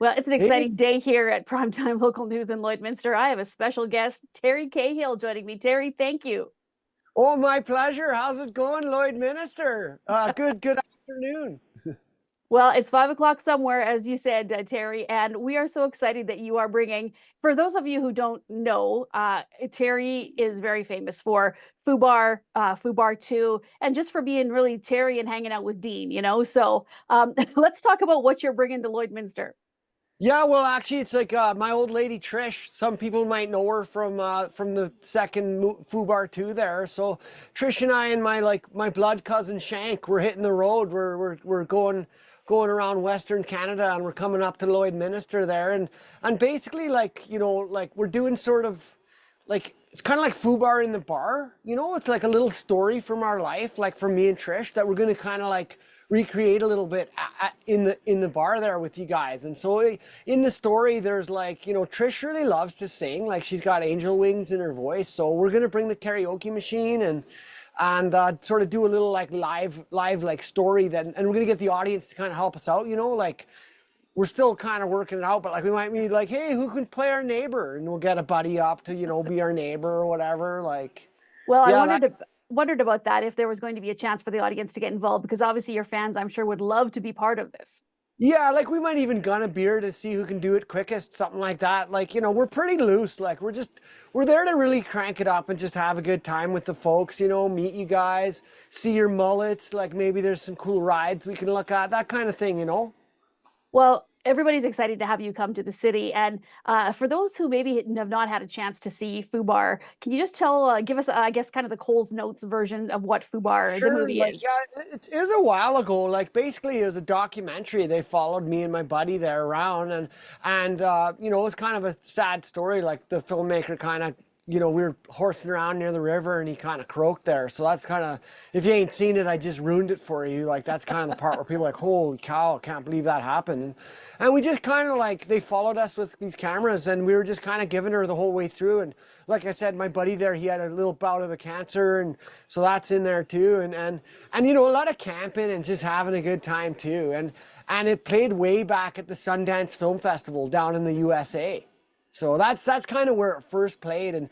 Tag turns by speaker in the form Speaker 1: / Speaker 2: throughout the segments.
Speaker 1: Well, it's an
Speaker 2: Hey,
Speaker 1: exciting day here at Primetime Local News in Lloydminster. I have a special guest, Terry Cahill, joining me. Terry, thank you.
Speaker 2: oh, my pleasure. How's it going, Lloydminster? Good afternoon.
Speaker 1: Well, it's 5 o'clock somewhere, as you said, Terry, and we are so excited that you are bringing. For those of you who don't know, Terry is very famous for Fubar, Fubar 2, and just for being really Terry and hanging out with Dean, So let's talk about what you're bringing to Lloydminster.
Speaker 2: Yeah, well, actually, it's like my old lady Trish. Some people might know her from the second Fubar 2 there. So Trish and I and my blood cousin Shank, we're hitting the road. We're going around Western Canada, and we're coming up to Lloydminster there, and basically like we're doing sort of like it's kind of like Fubar in the bar. It's like a little story from our life, like from me and Trish, that we're gonna kind of like recreate a little bit in the bar there with you guys. And so in the story, there's like, Trish really loves to sing, like she's got angel wings in her voice. So we're gonna bring the karaoke machine and sort of do a little like live like story then, and we're gonna get the audience to kind of help us out. Like we're still kind of working it out, but like we might be like, hey, who can play our neighbor? And we'll get a buddy up to be our neighbor or whatever. Like,
Speaker 1: Well, I
Speaker 2: yeah, that.
Speaker 1: wondered about that if there was going to be a chance for the audience to get involved because obviously your fans, I'm sure, would love to be part of this.
Speaker 2: Yeah, like we might even gun a beer to see who can do it quickest, something like that. Like, we're pretty loose. Like we're there to really crank it up and just have a good time with the folks, meet you guys, see your mullets, like maybe there's some cool rides we can look at, that kind of thing.
Speaker 1: Well, everybody's excited to have you come to the city. And for those who maybe have not had a chance to see Fubar, can you just give us, I guess, kind of the Coles Notes version of what Fubar, the
Speaker 2: Sure,
Speaker 1: movie,
Speaker 2: like
Speaker 1: is?
Speaker 2: yeah, it was a while ago. Like basically, it was a documentary. They followed me and my buddy there around, and it was kind of a sad story. Like the filmmaker kind of, we were horsing around near the river, and he kind of croaked there. So that's kind of, if you ain't seen it, I just ruined it for you. Like that's kind of the part where people are like, holy cow, I can't believe that happened. And we just kind of like, they followed us with these cameras, and we were just kind of giving her the whole way through. And like I said, my buddy there, he had a little bout of the cancer, and so that's in there too. And a lot of camping and just having a good time too. And it played way back at the Sundance Film Festival down in the USA. So that's kind of where it first played. And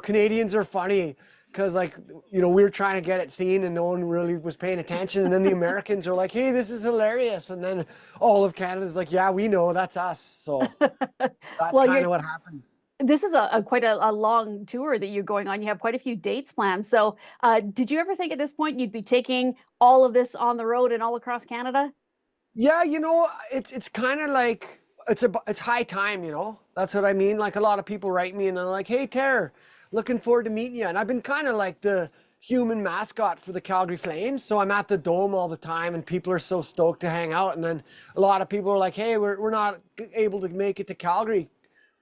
Speaker 2: Canadians are funny because like, we were trying to get it seen and no one really was paying attention. And then the Americans are like, hey, this is hilarious. And then all of Canada's like, yeah, we know, that's us. So that's
Speaker 1: Well,
Speaker 2: kind of what happened.
Speaker 1: this is a quite a long tour that you're going on. You have quite a few dates planned. So, did you ever think at this point you'd be taking all of this on the road and all across Canada?
Speaker 2: Yeah, it's kind of like it's high time. That's what I mean. Like a lot of people write me and they're like, "Hey, Ter, looking forward to meeting you." And I've been kind of like the human mascot for the Calgary Flames, so I'm at the Dome all the time, and people are so stoked to hang out. And then a lot of people are like, "Hey, we're not able to make it to Calgary.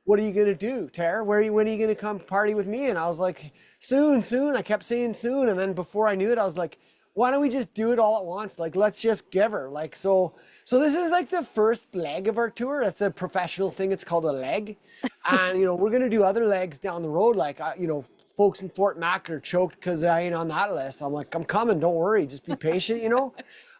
Speaker 2: What are you gonna do, Ter? When are you gonna come party with me?" And I was like, "Soon, soon." I kept saying soon, and then before I knew it, I was like, why don't we just do it all at once? Like, let's just give her. Like, so this is like the first leg of our tour. It's a professional thing. It's called a leg. And, we're going to do other legs down the road. Like, folks in Fort Mac are choked because I ain't on that list. I'm like, I'm coming. Don't worry. Just be patient.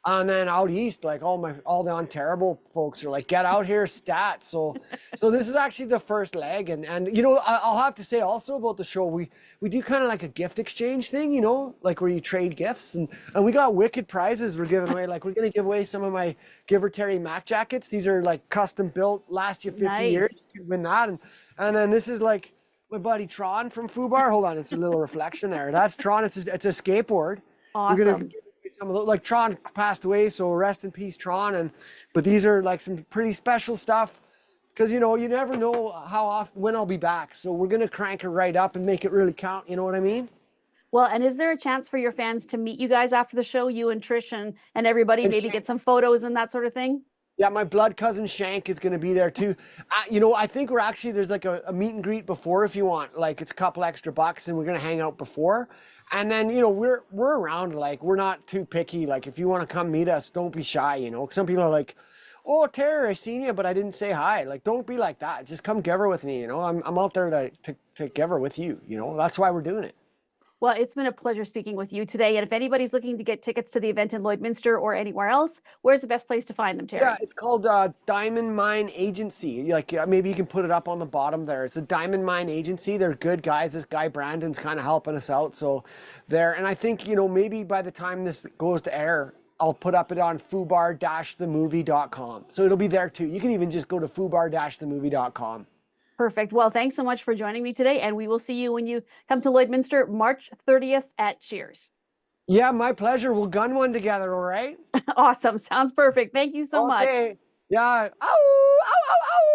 Speaker 2: And then out east, like all the Ontario folks are like, get out here, stat. So this is actually the first leg, and I'll have to say also about the show, we do kind of like a gift exchange thing, like where you trade gifts, and we got wicked prizes we're giving away. Like we're gonna give away some of my Giver Terry Mac jackets. These are like custom built, last you 50 years.
Speaker 1: Nice.
Speaker 2: You can win that, and then this is like my buddy Tron from Fubar. Hold on, it's a little reflection there. That's Tron. It's a skateboard. We're gonna
Speaker 1: Awesome.
Speaker 2: some of the, like Tron passed away, so rest in peace, Tron. But these are like some pretty special stuff because you never know when I'll be back. So we're gonna crank it right up and make it really count. You know what I mean?
Speaker 1: Well, and is there a chance for your fans to meet you guys after the show, you and Trish and everybody,
Speaker 2: And
Speaker 1: maybe get some photos and that sort of thing?
Speaker 2: yeah, my blood cousin Shank is gonna be there too. I think there's like a meet and greet before if you want. Like it's a couple extra bucks, and we're gonna hang out before. And then we're around. Like we're not too picky. Like if you want to come meet us, don't be shy. Some people are like, "Oh, Terry, I seen you, but I didn't say hi." Like don't be like that. Just come give her with me. I'm out there to give her with you. That's why we're doing it.
Speaker 1: Well, it's been a pleasure speaking with you today. And if anybody's looking to get tickets to the event in Lloydminster or anywhere else, where's the best place to find them,
Speaker 2: Yeah,
Speaker 1: Terry?
Speaker 2: it's called Diamond Mine Agency. Like maybe you can put it up on the bottom there. It's a Diamond Mine Agency. They're good guys. This guy Brandon's kind of helping us out. So there, and I think, maybe by the time this goes to air, I'll put up it on fubar-themovie.com. So it'll be there too. You can even just go to fubar-themovie.com.
Speaker 1: Perfect. Well, thanks so much for joining me today. And we will see you when you come to Lloydminster, March 30th at Cheers.
Speaker 2: Yeah, my pleasure. We'll gun one together, all right?
Speaker 1: Awesome. Sounds perfect. Thank you so much.
Speaker 2: Okay. Yeah. Ow, ow, ow, ow.